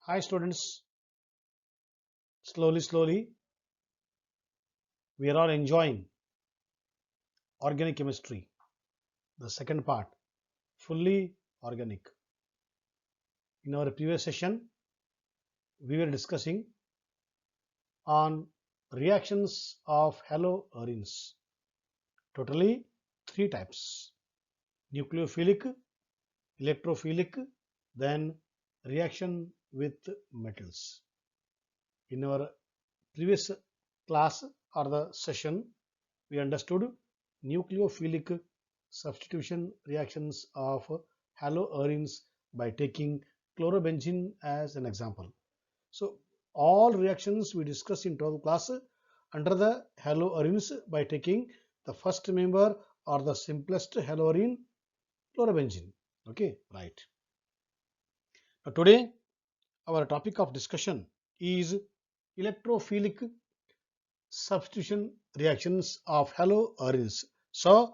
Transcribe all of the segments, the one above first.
Hi students, slowly we are all enjoying organic chemistry, the second part, fully organic. In our previous session, we were discussing on reactions of haloarenes. Totally three types: nucleophilic, electrophilic, then reaction with metals. In our previous class or the session, we understood nucleophilic substitution reactions of haloarenes by taking chlorobenzene as an example. So all reactions we discussed in 12th class under the haloarenes by taking the first member or the simplest haloarene, chlorobenzene. Okay, right. Now today our topic of discussion is electrophilic substitution reactions of haloarenes. So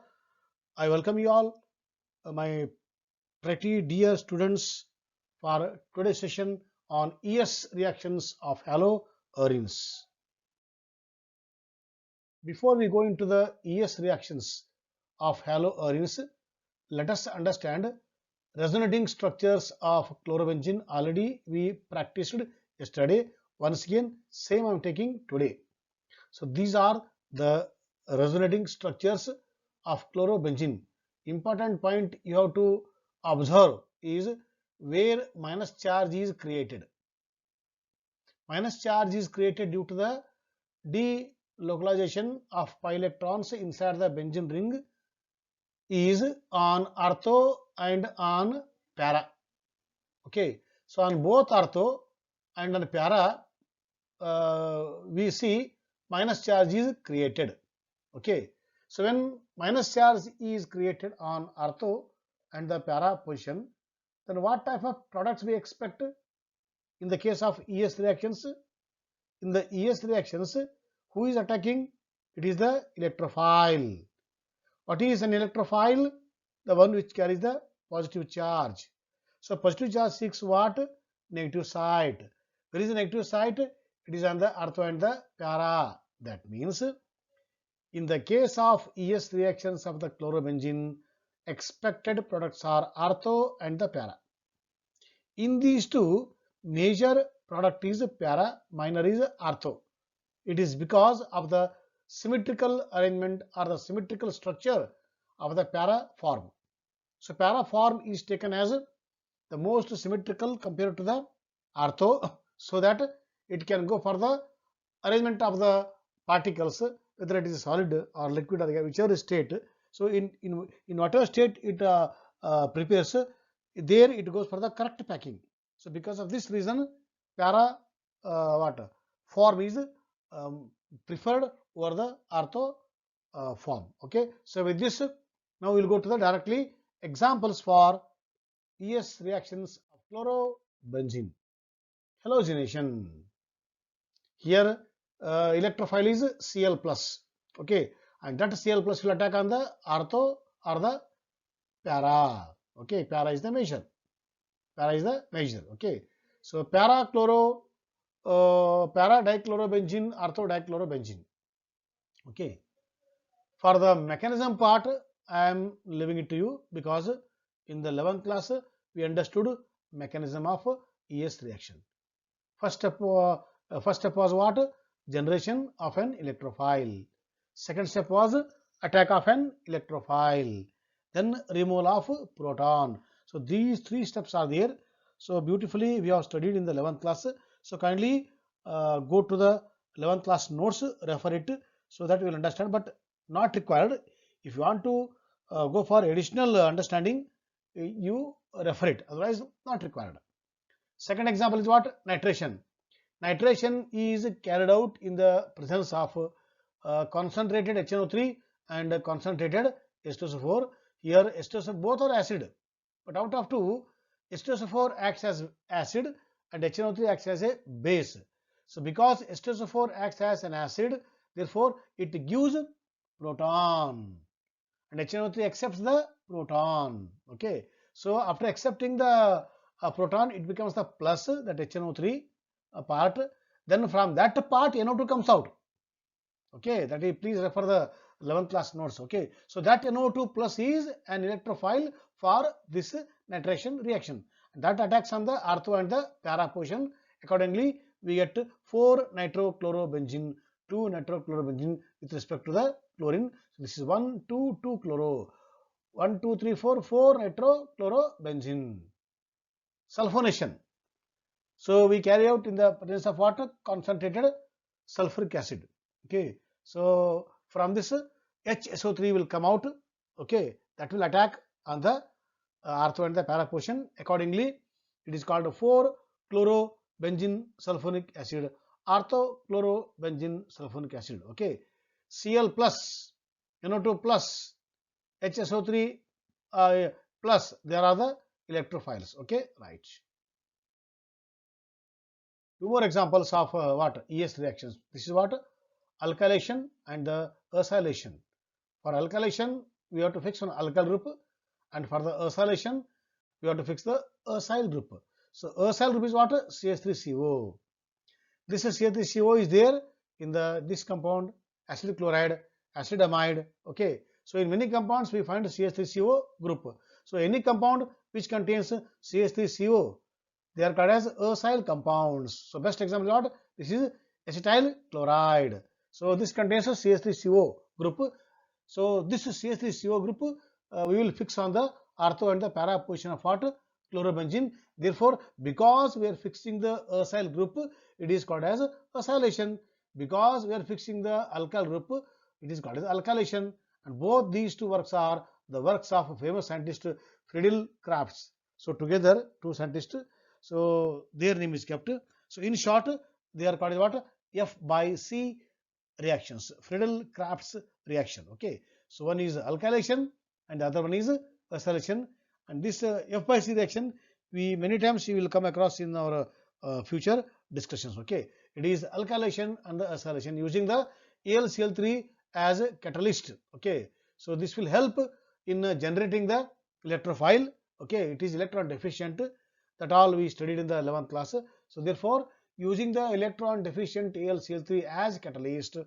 I welcome you all, my pretty dear students, for today's session on ES reactions of haloarenes. Before we go into the ES reactions of haloarenes, let us understand resonating structures of chlorobenzene. Already we practiced yesterday. Once again, same I am taking today. So these are the resonating structures of chlorobenzene. Important point you have to observe is where minus charge is created. Minus charge is created due to the delocalization of pi electrons inside the benzene ring is on ortho and on para. Okay, so on both ortho and on para, we see minus charge is created. Okay, so when minus charge is created on ortho and the para position, then what type of products we expect in the case of ES reactions? In the ES reactions, who is attacking? It is the electrophile. What is an electrophile? The one which carries the positive charge. So positive charge seeks what? Negative site. Where is the negative site? It is on the ortho and the para. That means in the case of ES reactions of the chlorobenzene, expected products are ortho and the para. In these two, major product is para, minor is ortho. It is because of the symmetrical arrangement or the symmetrical structure of the para form. So para form is taken as the most symmetrical compared to the ortho, so that it can go for the arrangement of the particles, whether it is solid or liquid or whichever state. So in whatever state it prepares, there it goes for the correct packing. So because of this reason, para form is preferred over the ortho form. Okay, so with this, now we'll go to the directly examples for ES reactions of chlorobenzene. Halogenation. Here electrophile is Cl plus. Okay, and that Cl plus will attack on the ortho or the para. Okay, para is the measure. Para is the measure. Okay, so para dichlorobenzene, ortho dichlorobenzene. Okay, for the mechanism part, I am leaving it to you because in the 11th class we understood mechanism of ES reaction. First step was what? Generation of an electrophile. Second step was attack of an electrophile. Then removal of proton. So these three steps are there. So beautifully we have studied in the 11th class. So kindly go to the 11th class notes, refer it, so that you will understand, but not required. If you want to go for additional understanding, you refer it, otherwise not required. Second example is what? Nitration. Nitration is carried out in the presence of concentrated HNO3 and concentrated H2SO4. Here H2SO4 both are acid, but out of two, H2SO4 acts as acid and HNO3 acts as a base. So because H2SO4 acts as an acid, therefore it gives proton and HNO3 accepts the proton. Okay, so after accepting the a proton, it becomes the plus, that HNO3 part. Then from that part, NO2 comes out. Okay, that is, please refer the 11th class notes. Okay, so that NO2 plus is an electrophile for this nitration reaction. That attacks on the ortho and the para position. Accordingly, we get 4 nitrochlorobenzene, 2 nitrochlorobenzene with respect to the chlorine. So this is 1, 2, 2 chloro. 1, 2, 3, 4, 4 nitrochlorobenzene. Sulfonation. So we carry out in the presence of water concentrated sulfuric acid. Okay, so from this HSO3 will come out. Okay, that will attack on the ortho and the para position. Accordingly, it is called 4-chlorobenzene sulfonic acid, ortho-chlorobenzene sulfonic acid. Okay, Cl plus, NO2 plus, HSO3 plus, there are the electrophiles. Okay, right. Two more examples of what ES reactions. This is what alkylation and the acylation. For alkylation, we have to fix one alkyl group, and for the acylation, we have to fix the acyl group. So acyl group is what? CH3CO. This CH3CO is there in this compound, acid chloride, acid amide. Okay. So in many compounds we find CH3CO group. So any compound which contains CH3CO, they are called as acyl compounds. So best example is what? This is acetyl chloride. So this contains a CH3CO group. So this CH3CO group we will fix on the ortho and the para position of what? Chlorobenzene. Therefore, because we are fixing the acyl group, it is called as acylation. Because we are fixing the alkyl group, it is called as alkylation. And both these two works are the works of famous scientist Friedel Crafts. So together, two scientists. So their name is kept. So in short, they are called what? F by C reactions. Friedel Crafts reaction. Okay. So one is alkylation and the other one is acylation. And this F by C reaction, we many times we will come across in our future discussions. Okay. It is alkylation and the acylation using the AlCl3 as a catalyst. Okay. So this will help in generating the electrophile. Okay. It is electron deficient. That all we studied in the 11th class. So therefore, using the electron deficient AlCl3 as catalyst,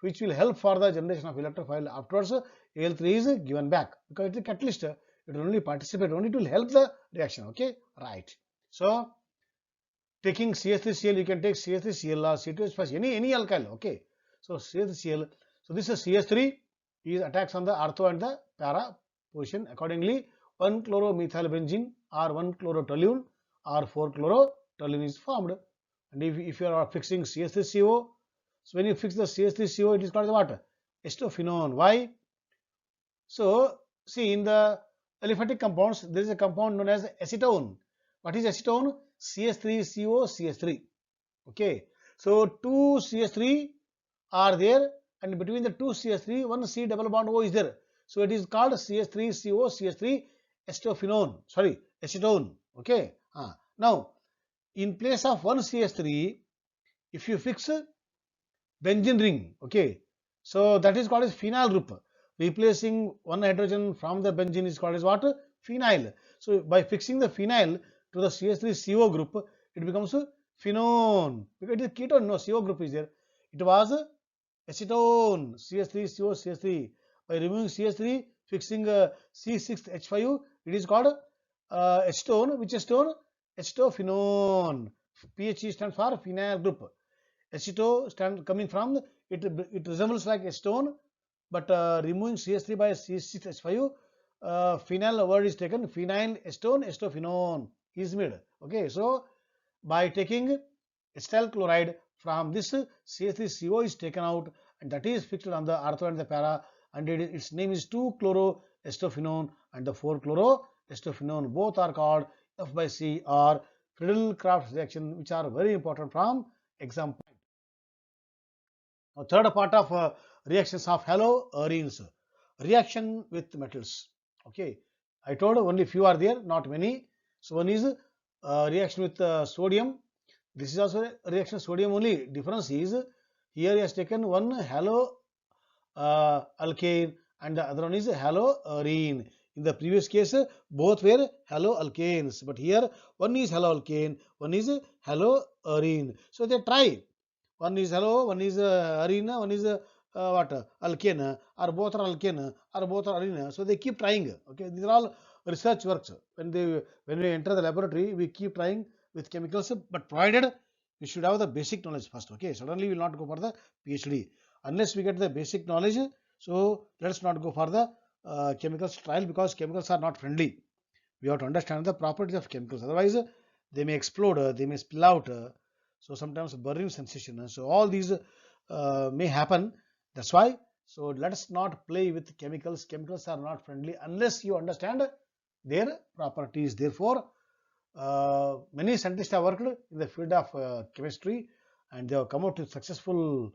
which will help for the generation of electrophile. Afterwards, Al3 is given back because it is a catalyst. It will only participate, only it will help the reaction. Okay, right. So taking CH3Cl, you can take CH3Cl or C2H5, any alkyl. Okay, so CH3Cl. So this is CH3 is attacks on the ortho and the para position. Accordingly, 1-chloromethylbenzene or 1-chlorotoluene or 4-chlorotoluene is formed. And if you are fixing CH3CO, so when you fix the CH3CO, it is called what? Acetophenone. Why? So see, in the aliphatic compounds, there is a compound known as acetone. What is acetone? CH3CO, CH3. Okay. So two CH3 are there, and between the two CH3, one C double bond O is there. So it is called CH3CO, CH3 acetophenone. Sorry, acetone. Okay. Now, in place of one CH3, if you fix benzene ring, okay, so that is called as phenyl group. Replacing one hydrogen from the benzene is called as what? Phenyl. So by fixing the phenyl to the CH3CO group, it becomes phenone. Because it is ketone, no, CO group is there. It was acetone, CH3CO, CH3. By removing CH3, fixing C6H5, it is called acetone. Which acetone? Acetophenone. PHE stands for phenyl group. Aceto coming from it resembles like acetone, but removing CH3 by C6H5, phenyl word is taken. Phenyl acetone, acetophenone is made. Okay, so by taking acetyl chloride from this, CH3CO is taken out, and that is fixed on the ortho and the para, and its name is 2-chloroacetophenone and the 4-chloroacetophenone. Both are called F by C or Friedel-Crafts reaction, which are very important from exam point. Now, third part of reactions of haloarenes, reaction with metals. Okay, I told only few are there, not many. So one is reaction with sodium. This is also a reaction sodium only. Difference is here he has taken one halo alkane and the other one is haloarene. In the previous case, both were haloalkanes, but here one is haloalkane, one is haloarine. So they try. One is halo, one is arene, one is what alkane, or both are alkane, or both are arene. So they keep trying. Okay, these are all research works. When we enter the laboratory, we keep trying with chemicals, but provided we should have the basic knowledge first. Okay, suddenly we will not go for the PhD unless we get the basic knowledge. So let's not go for the chemicals trial, because chemicals are not friendly. We have to understand the properties of chemicals. Otherwise, they may explode, they may spill out. So sometimes burning sensation. So all these may happen. That's why. So let us not play with chemicals. Chemicals are not friendly unless you understand their properties. Therefore, many scientists have worked in the field of chemistry, and they have come out with successful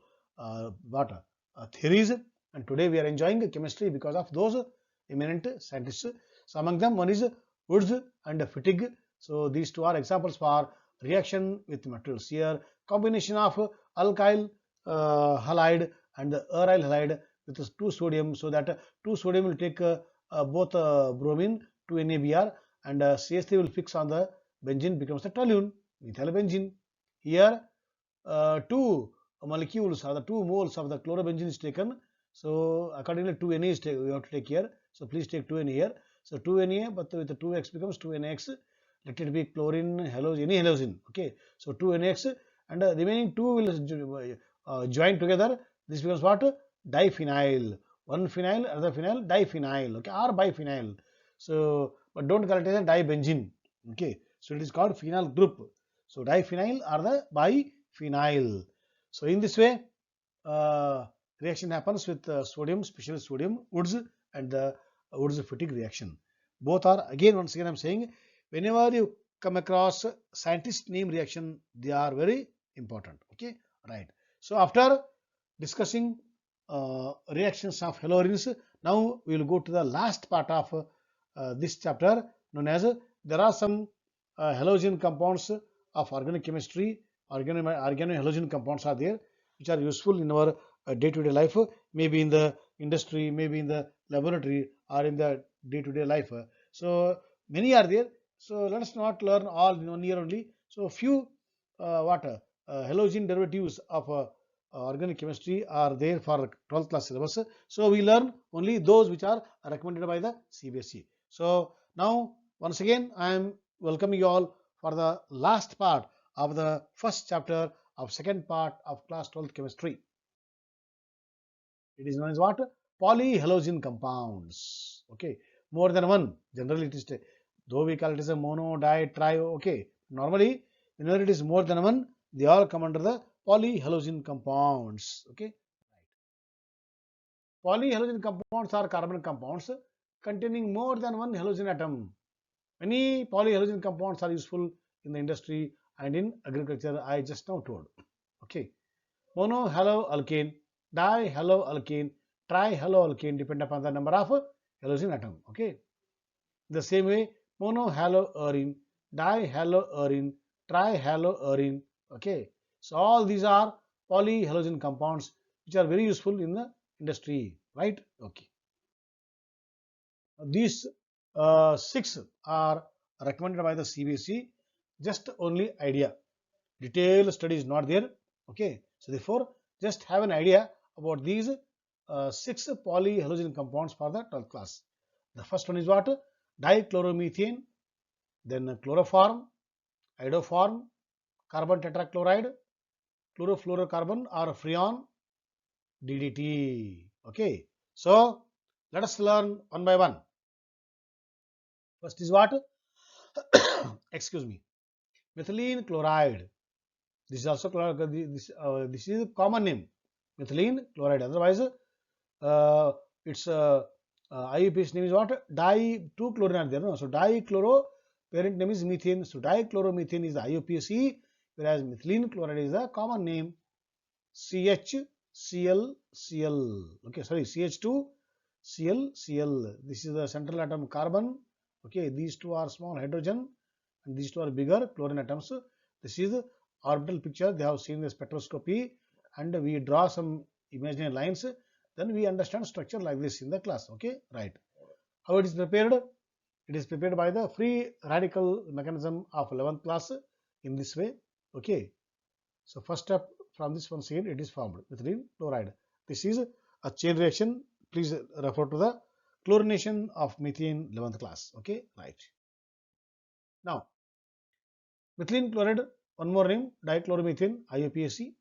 theories. And today we are enjoying chemistry because of those eminent scientists. So among them, one is Woods and Fittig. So these two are examples for reaction with materials. Here, combination of alkyl halide and the aryl halide with 2 sodium, so that 2 sodium will take both bromine, 2 NaBr, and CH3 will fix on the benzene, becomes the toluene, methyl benzene. Here, 2 molecules or the 2 moles of the chlorobenzene is taken. So accordingly, 2 Na is we have to take here. So please take 2 Na here. So 2 Na, but with the 2x becomes 2 NaX. Let it be chlorine, halose, any halosine. Okay. So 2 NaX, and the remaining 2 will join together. This becomes what? Diphenyl. One phenyl, other phenyl, diphenyl. Okay, or biphenyl. So, but don't call it as a dibenzene. Okay. So it is called phenyl group. So diphenyl or the biphenyl. So in this way, reaction happens with sodium, especially sodium, Woods, and the Woods-Fittig reaction. Both are, again, once again I am saying, whenever you come across scientist name reaction, they are very important. Okay, right. So after discussing reactions of haloarenes, now we will go to the last part of this chapter, known as there are some halogen compounds of organic chemistry. Organohalogen compounds are there, which are useful in our day-to-day life, maybe in the industry, maybe in the laboratory, or in the day-to-day life. So many are there. So let us not learn all in 1 year only. So few halogen derivatives of organic chemistry are there for 12th class syllabus. So we learn only those which are recommended by the CBSE. So now once again I am welcoming you all for the last part of the first chapter of second part of class 12th chemistry. It is known as what? Polyhalogen compounds. Okay, more than one. Generally, it is though we call it as a mono, di, tri. Okay, normally whenever it is more than one, they all come under the polyhalogen compounds. Okay, polyhalogen compounds are carbon compounds containing more than one halogen atom. Many polyhalogen compounds are useful in the industry and in agriculture. I just now told. Okay, monohaloalkane, dihaloalkane, trihaloalkane depend upon the number of halogen atom. Okay. The same way, monohaloarine, dihaloarine, trihaloarine. Okay. So all these are polyhalogen compounds which are very useful in the industry, right? Okay. These 6 are recommended by the CBSE. Just only idea. Detailed study is not there. Okay. So therefore, just have an idea about these 6 polyhalogen compounds for the 12th class. The first one is what? Dichloromethane, then chloroform, iodoform, carbon tetrachloride, chlorofluorocarbon or freon, DDT. Okay. So let us learn one by one. First is what? Excuse me. Methylene chloride. This is also this is a common name, methylene chloride. Otherwise, its IUPAC name is what? Di-2 chlorine are there. No? So dichloro parent name is methane. So dichloromethane is the IUPAC, whereas methylene chloride is the common name. CHClCl. Okay, sorry, CH2ClCl. This is the central atom carbon. Okay, these two are small hydrogen, and these two are bigger chlorine atoms. This is the orbital picture. They have seen the spectroscopy, and we draw some imaginary lines. Then we understand structure like this in the class. Okay, right. How it is prepared? It is prepared by the free radical mechanism of 11th class in this way. Okay. So first step from this one chain it is formed methylene chloride. This is a chain reaction. Please refer to the chlorination of methane 11th class. Okay, right. Now, methylene chloride, one more name, dichloromethane, IUPAC.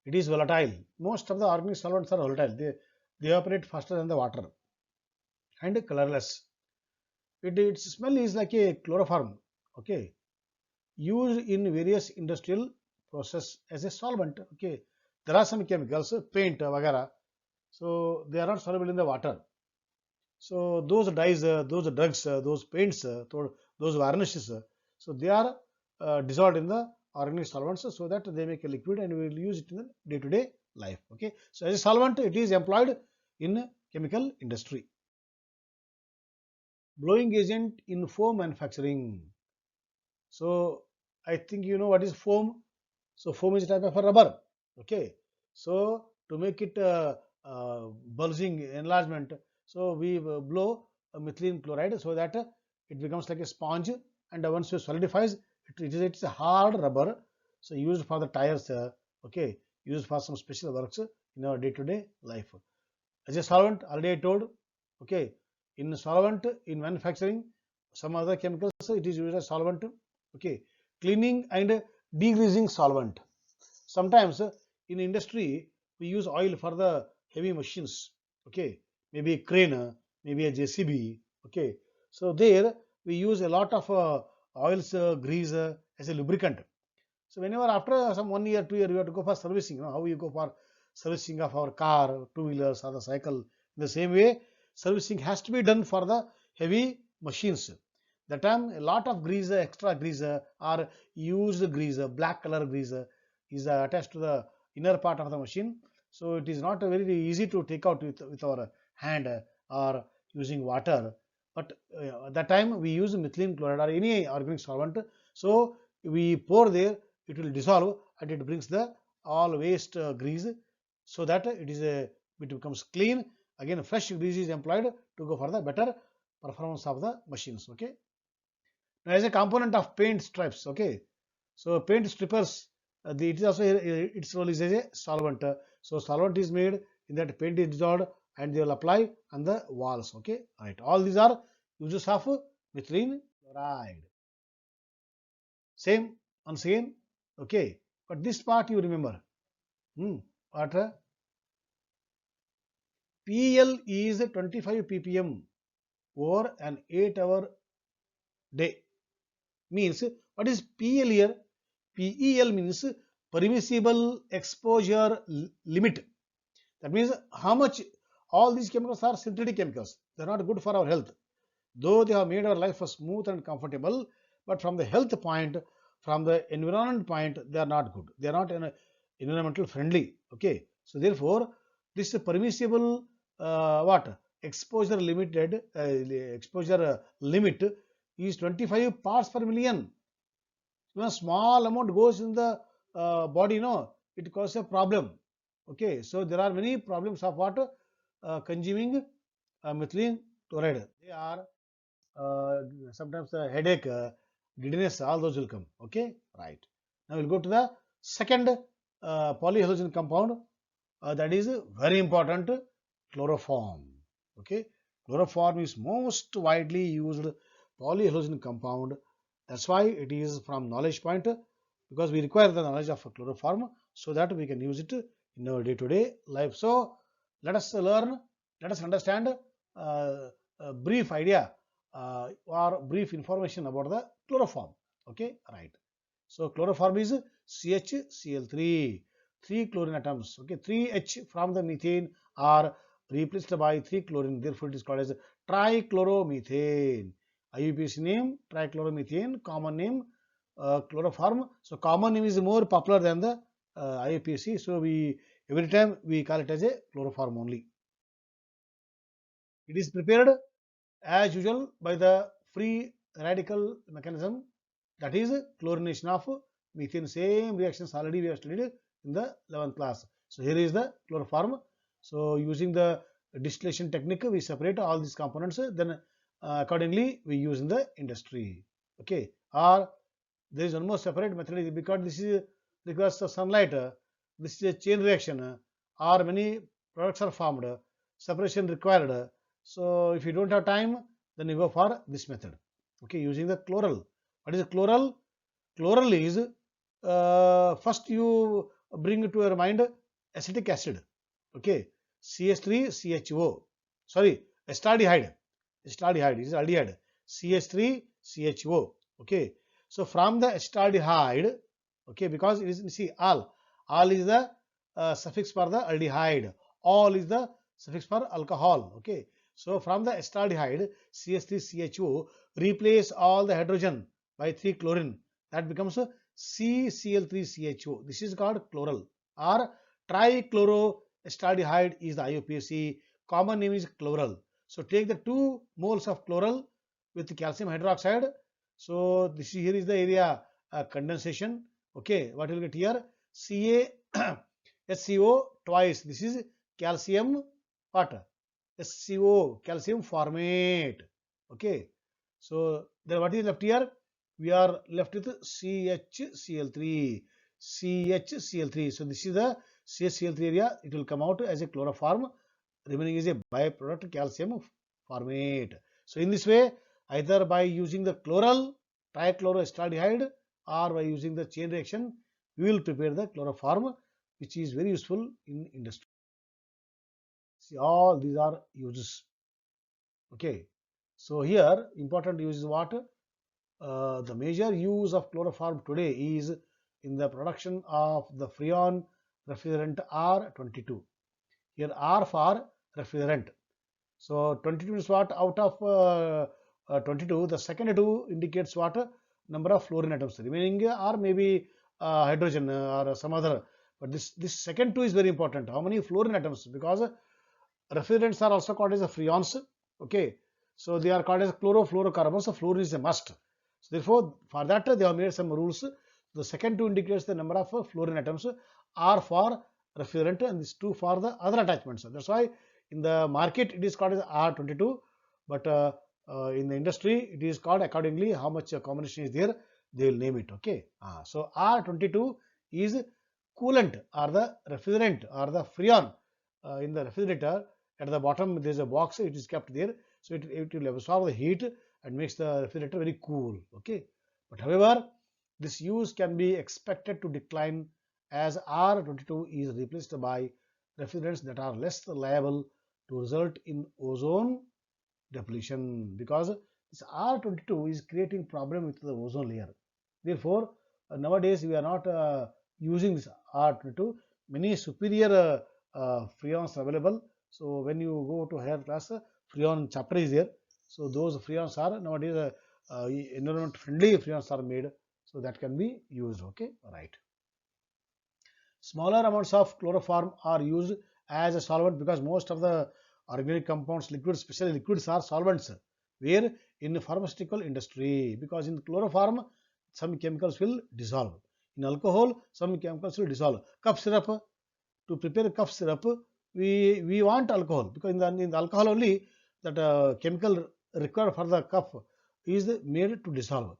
It is volatile. Most of the organic solvents are volatile. They evaporate faster than the water and colorless. Its smell is like a chloroform. Okay, used in various industrial process as a solvent. Okay, there are some chemicals, paint, vagara. So they are not soluble in the water. So those dyes, those drugs, those paints, those varnishes, so they are dissolved in the organic solvents so that they make a liquid and we will use it in the day-to-day life. Okay, so as a solvent, it is employed in chemical industry. Blowing agent in foam manufacturing. So I think you know what is foam. So foam is a type of a rubber. Okay, so to make it bulging enlargement, so we blow methylene chloride so that it becomes like a sponge, and once it solidifies, it's a hard rubber. So used for the tires. Okay, used for some special works in our day-to-day life. As a solvent, already I told. Okay, in solvent in manufacturing, some other chemicals it is used as solvent. Okay, cleaning and degreasing solvent. Sometimes in industry we use oil for the heavy machines. Okay, maybe a crane, maybe a JCB. Okay, so there we use a lot of oils, grease as a lubricant. So whenever after some 1 year, 2 year, you have to go for servicing. You know how you go for servicing of our car, two-wheelers, or the cycle. In the same way, servicing has to be done for the heavy machines. That time a lot of grease, extra grease, or used grease, black color grease is attached to the inner part of the machine. So it is not very easy to take out with our hand or using water. But at that time we use methylene chloride or any organic solvent. So we pour there, it will dissolve and it brings the all waste grease so that it becomes clean. Again, fresh grease is employed to go for the better performance of the machines. Okay. Now, as a component of paint stripes. Okay. So paint strippers, it is also its role is as a solvent. So solvent is made in that paint is dissolved and they will apply on the walls. Okay. Right. All these are uses of methylene chloride. Same once again. Okay. But this part you remember. What? PL is 25 ppm over an 8-hour day. Means what is PL here? PEL means permissible exposure limit. That means how much all these chemicals are synthetic chemicals. They are not good for our health. Though they have made our life smooth and comfortable, but from the health point, from the environment point, they are not good. They are not environmental friendly. Okay. So therefore, this permissible what exposure limited exposure limit is 25 parts per million. When a small amount goes in the body, no, it causes a problem. Okay, so there are many problems of what consuming methylene chloride. They are uh, sometimes headache, giddiness, all those will come. Okay, right. Now we'll go to the second polyhalogen compound. That is very important, chloroform. Okay, chloroform is most widely used polyhalogen compound. That's why it is from knowledge point, because we require the knowledge of chloroform so that we can use it in our day-to-day life. So let us learn, let us understand a brief idea or brief information about the chloroform. Okay, right. So chloroform is CHCl3, 3 chlorine atoms. Okay, 3H from the methane are replaced by 3 chlorine. Therefore, it is called as trichloromethane. IUPAC name trichloromethane, common name chloroform. So common name is more popular than the IUPAC. So we every time we call it as a chloroform only. It is prepared as usual by the free radical mechanism, that is chlorination of methane. Same reactions already we have studied in the 11th class. So here is the chloroform. So using the distillation technique, we separate all these components, then accordingly we use in the industry. Okay, or there is one more separate method because this is because of sunlight, this is a chain reaction, or many products are formed, separation required. So if you don't have time, then you go for this method. Okay, using the chloral. What is chloral? Chloral is first you bring to your mind acetic acid. Okay, CH3CHO. Sorry, acetaldehyde. Acetaldehyde is aldehyde. CH3CHO. Okay, so from the acetaldehyde, okay, because it is, see, all is the suffix for the aldehyde, all is the suffix for alcohol. Okay, so from the acetaldehyde CH3CHO replace all the hydrogen by 3-chlorine, that becomes CCl3CHO. This is called chloral, or trichloroacetaldehyde is the IUPAC. Common name is chloral. So take the 2 moles of chloral with calcium hydroxide. So this here is the area condensation. Okay, what you will get here? CaSCO twice. This is calcium what? SCO, calcium formate. Okay, so then what is left here? We are left with CHCl3. CHCl3. So this is the CHCl3 area. It will come out as a chloroform. Remaining is a byproduct calcium formate. So in this way, either by using the chloral trichloroacetaldehyde or by using the chain reaction, we will prepare the chloroform, which is very useful in industry. See, all these are uses. Okay, so here important use is what? The major use of chloroform today is in the production of the Freon refrigerant R22. Here R for refrigerant. So 22 is what? Out of 22, the second 2 indicates what? Number of fluorine atoms. Remaining are maybe hydrogen or some other. But this second 2 is very important. How many fluorine atoms? Because refrigerants are also called as freons. Okay, so they are called as chlorofluorocarbons. So fluorine is a must. So therefore, for that they have made some rules. The second 2 indicates the number of fluorine atoms. R for refrigerant and this 2 for the other attachments. That's why in the market it is called as R22, but in the industry it is called accordingly how much combination is there, they will name it. Okay, so R22 is coolant or the refrigerant or the freon in the refrigerator. At the bottom there is a box, it is kept there, so it will absorb the heat and makes the refrigerator very cool. Okay, but however this use can be expected to decline as R22 is replaced by refrigerants that are less liable to result in ozone depletion, because this R22 is creating problem with the ozone layer. Therefore, nowadays we are not using this R22. Many superior freons are available. So when you go to higher class, freon chapter is there. So those freons are nowadays environment friendly freons are made. So that can be used. Okay, right. Smaller amounts of chloroform are used as a solvent because most of the organic compounds, liquids, especially liquids, are solvents. Where in the pharmaceutical industry, because in chloroform some chemicals will dissolve. In alcohol, some chemicals will dissolve. Cough syrup, to prepare cough syrup, we want alcohol because in the alcohol only that chemical required for the cough is made to dissolve.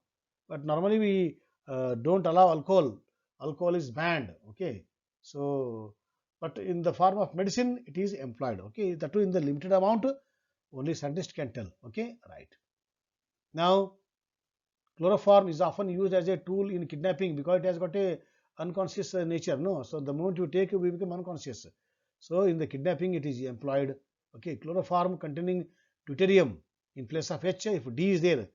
But normally we don't allow alcohol. Alcohol is banned. Okay, so but in the form of medicine it is employed. Okay, that too in the limited amount. Only scientist can tell. Okay, right. Now chloroform is often used as a tool in kidnapping because it has got a unconscious nature. No, so the moment you take, we become unconscious. So in the kidnapping it is employed. Okay, chloroform containing deuterium in place of H, if D is there,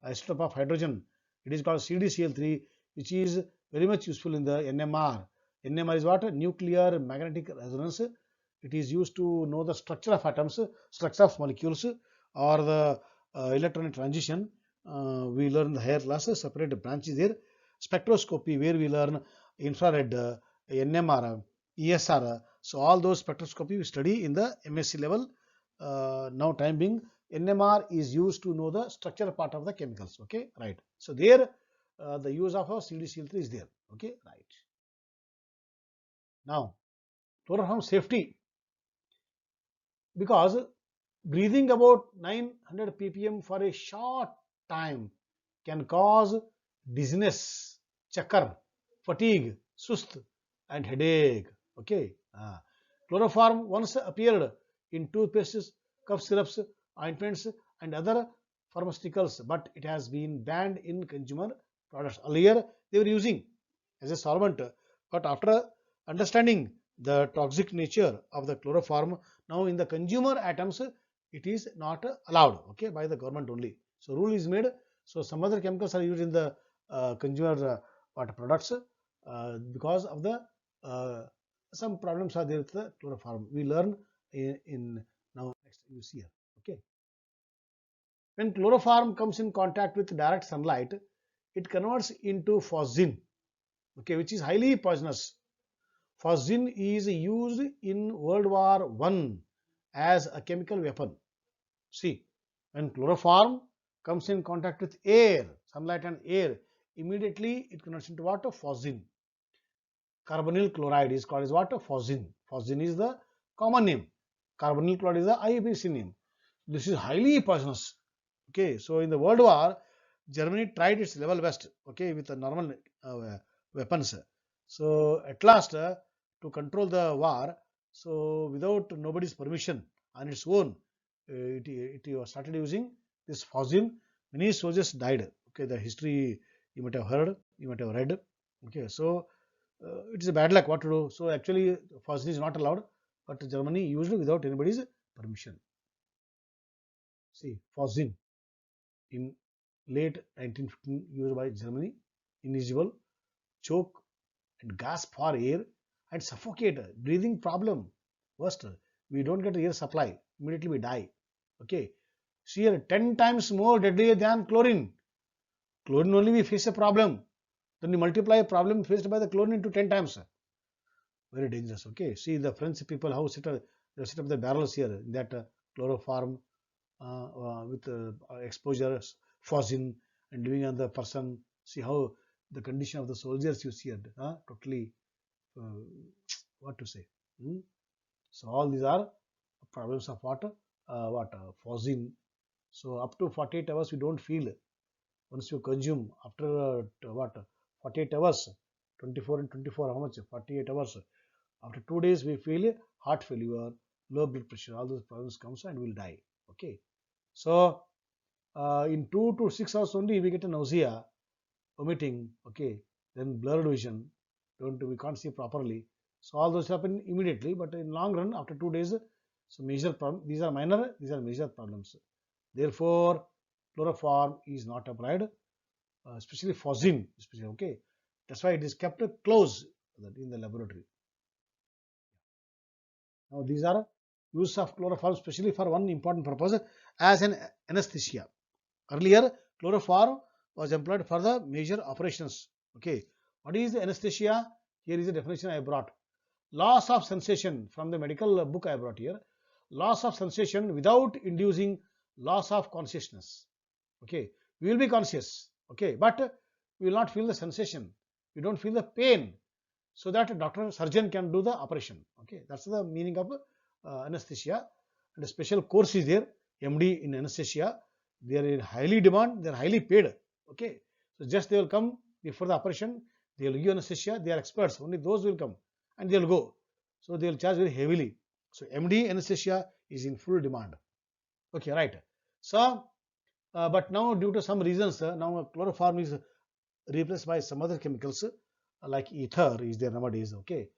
isotope of hydrogen, it is called CDCl3, which is very much useful in the NMR. NMR is what? Nuclear magnetic resonance. It is used to know the structure of atoms, structure of molecules, or the electronic transition. We learn the higher classes, separate branches there. Spectroscopy, where we learn infrared, NMR, ESR. So all those spectroscopy we study in the MSc level. Now time being, NMR is used to know the structure part of the chemicals. Okay, right. So there the use of a CDCl3 is there. Okay, right. Now chloroform safety. because breathing about 900 ppm for a short time can cause dizziness, chakkar, fatigue, sust, and headache. Okay. Chloroform once appeared in toothpastes, cough syrups, ointments, and other pharmaceuticals, but it has been banned in consumer products. Earlier, they were using as a solvent, but after understanding the toxic nature of the chloroform, now in the consumer items, it is not allowed, okay, by the government only. So rule is made. So some other chemicals are used in the consumer water products because of the some problems are there with the chloroform. We learn in now next you see here. Okay, when chloroform comes in contact with direct sunlight, it converts into phosgene, okay, which is highly poisonous. Phosgene is used in World War I as a chemical weapon. See, when chloroform comes in contact with air, sunlight and air, immediately it converts into what? Phosgene. Carbonyl chloride is called as what? Phosgene. Phosgene is the common name. Carbonyl chloride is the IUPAC name. This is highly poisonous. Okay, so in the World War, Germany tried its level best, okay, with the normal weapons. So at last, to control the war, so without nobody's permission, on its own, it started using this phosgene. Many soldiers died. Okay, the history you might have heard, you might have read. Okay, so it is a bad luck what to do. So actually, phosgene is not allowed, but Germany used it without anybody's permission. See, phosgene in late 1915 used by Germany, ineligible, choke and gasp for air and suffocate, breathing problem. Worst, we don't get air supply, immediately we die. Okay, see here, 10 times more deadly than chlorine. Chlorine only we face a problem, then you multiply a problem faced by the chlorine into 10 times. Very dangerous. Okay, see the French people how they set up the barrels here, that chloroform with exposure, phosgene, and living on the person. See how the condition of the soldiers you see it, totally what to say. So all these are problems of what phosgene. So up to 48 hours we don't feel. Once you consume after what 48 hours, 24 and 24, how much? 48 hours. After 2 days we feel heart failure, low blood pressure, all those problems comes and we'll die. Okay. So in 2 to 6 hours only we get a nausea, vomiting, okay, then blurred vision, we can't see properly. So all those happen immediately, but in long run after 2 days, so major problem. These are minor, these are major problems. Therefore, chloroform is not applied, especially phosgene, especially, okay. That's why it is kept close in the laboratory. Now these are use of chloroform especially for one important purpose as an anesthesia. Earlier, chloroform was employed for the major operations. Okay, what is the anesthesia? Here is the definition I brought. Loss of sensation, from the medical book I brought here. Loss of sensation without inducing loss of consciousness. Okay, we will be conscious. Okay, but we will not feel the sensation. We don't feel the pain, so that doctor surgeon can do the operation. Okay, that's the meaning of anesthesia. And a special course is there, MD in anesthesia. They are in highly demand, they are highly paid. Okay, so just they will come before the operation, they will give anesthesia, they are experts, only those will come and they will go. So they will charge very heavily. So MD anesthesia is in full demand. Okay, right. So but now due to some reasons, now chloroform is replaced by some other chemicals like ether is there nowadays. Okay,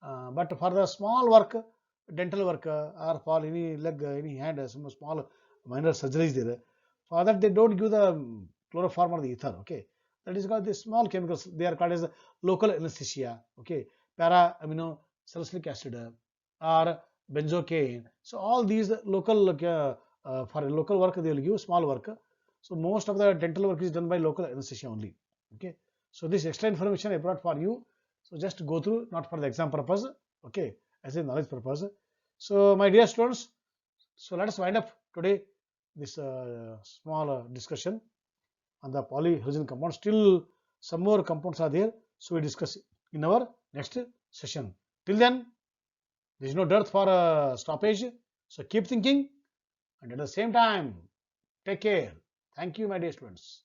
but for the small work, dental work, or for any leg, any hand, some small minor surgeries there, for that they don't give the chloroform or the ether. Okay, that is called the small chemicals. They are called as local anesthesia. Okay, para amino salicylic acid or benzocaine. So all these local for local work they will give small work. So most of the dental work is done by local anesthesia only. Okay, so this extra information I brought for you. So just go through, not for the exam purpose. Okay, as a knowledge purpose. So my dear students, so let us wind up today this small discussion on the polyhalogen compounds. Still some more compounds are there, so we discuss in our next session. Till then, there is no dearth for stoppage. So keep thinking, and at the same time, take care. Thank you, my dear students.